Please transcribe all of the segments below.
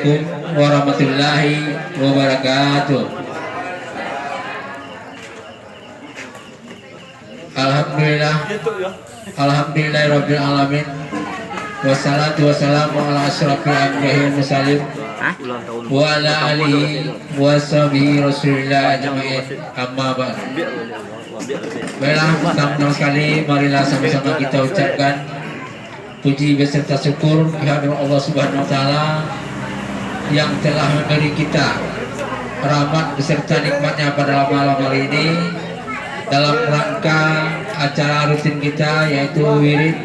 Assalamualaikum warahmatullahi wabarakatuh. Alhamdulillahirabbil alamin. Wassalatu wassalamu ala asyrafil anbiya'i wal mursalin wa ala alihi wa sahbihi rasulillah ajma'in. Amma ba'd. Baiklah, pertama sekali marilah sama-sama kita ucapkan puji beserta syukur kehadirat Allah Subhanahu wa taala yang telah memberi kita rahmat beserta nikmatnya pada malam hari ini dalam rangka acara rutin kita yaitu wirid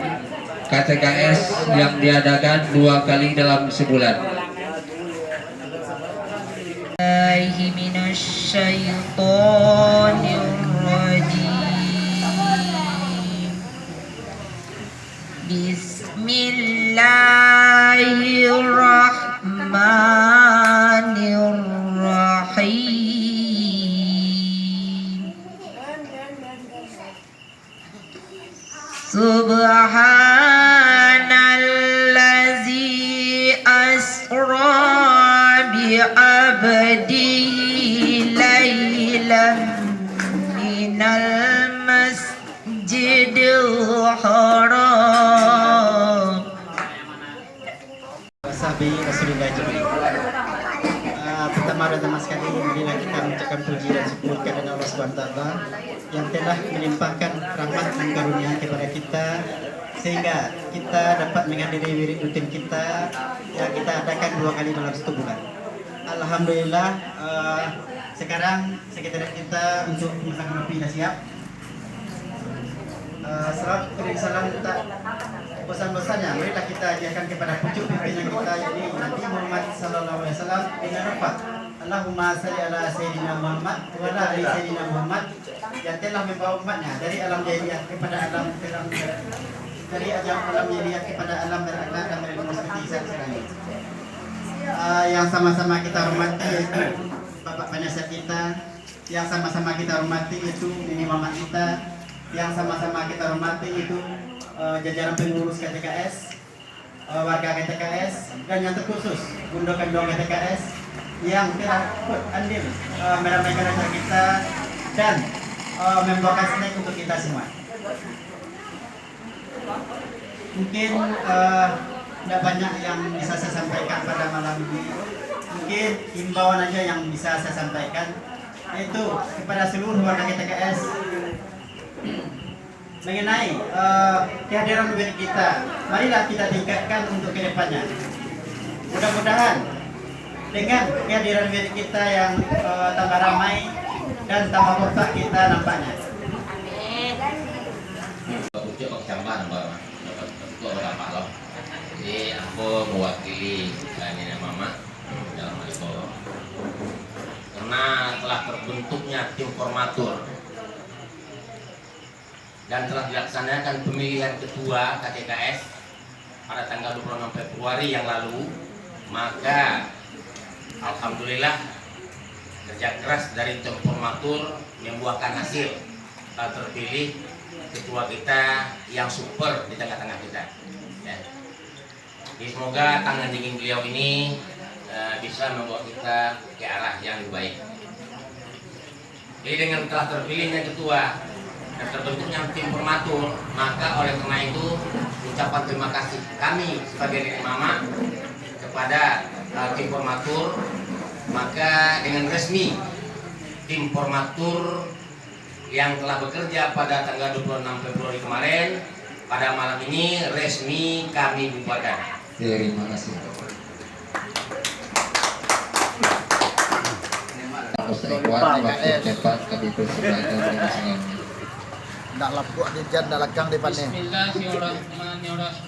KTKS yang diadakan 2 kali dalam sebulan. Bismillahirrahmanirrahim. Subhanallazi asra bi abdihi laylan minal masjidil haram Sahabi Rasulullah Jemaah. Pertama sekali marilah kita mengucapkan puji dan syukur kepada Allah Subhanahu wa taala yang telah melimpahkan rahmat dan karunia kepada kita sehingga kita dapat menghadiri wirid rutin kita yang kita adakan 2 kali dalam 1 bulan. Alhamdulillah, sekarang sekretariat kita untuk memasangkan api dah siap. Salam kita bosan-bosannya marilah kita ajarkan kepada pucuk pimpinan kita ini Nabi Muhammad sallallahu alaihi wasallam dengan lafaz Allahumma shalli ala sayyidina Muhammad wa ala ali sayyidina Muhammad yang telah membawa umatnya dari alam jahiliyah kepada alam terang, dari alam jahiliyah kepada alam berakhlak dan berilmu seperti sekarang ini. Yang sama-sama kita hormati yaitu Bapak Penasihat kita, yang sama-sama kita hormati itu Nini Mamat kita, yang sama-sama kita hormati itu jajaran pengurus KTKS, warga KTKS, dan yang terkhusus Bundo-Kendong KTKS yang telah ikut andil meramaikan acara kita dan membawakan snack untuk kita semua. Mungkin tidak banyak yang bisa saya sampaikan pada malam ini. Mungkin himbauan aja yang bisa saya sampaikan, yaitu kepada seluruh warga KTKS mengenai kehadiran wirid kita. Marilah kita tingkatkan untuk kedepannya. Mudah-mudahan dengan kehadiran wirid kita yang tambah ramai dan tambah kompak kita nampaknya. Ucap kecamatan dapat berapa loh. Jadi aku mewakili Nina Mama dalam hal itu karena telah terbentuknya tim formatur dan telah dilaksanakan pemilihan ketua KTKS pada tanggal 26 Februari yang lalu, maka alhamdulillah kerja keras dari tim formatur membuahkan hasil, terpilih ketua kita yang super di tengah-tengah kita ya. Jadi semoga tangan dingin beliau ini bisa membawa kita ke arah yang lebih baik. Jadi dengan telah terpilihnya ketua dan terbentuknya tim formatur, maka oleh karena itu ucapan terima kasih kami sebagai Mama kepada tim formatur, maka dengan resmi tim formatur yang telah bekerja pada tanggal 26 Februari kemarin pada malam ini resmi kami bubarkan. Terima kasih. Nak lapuk di jan, nak lekang di panen. Bismillahirrahmanirrahim.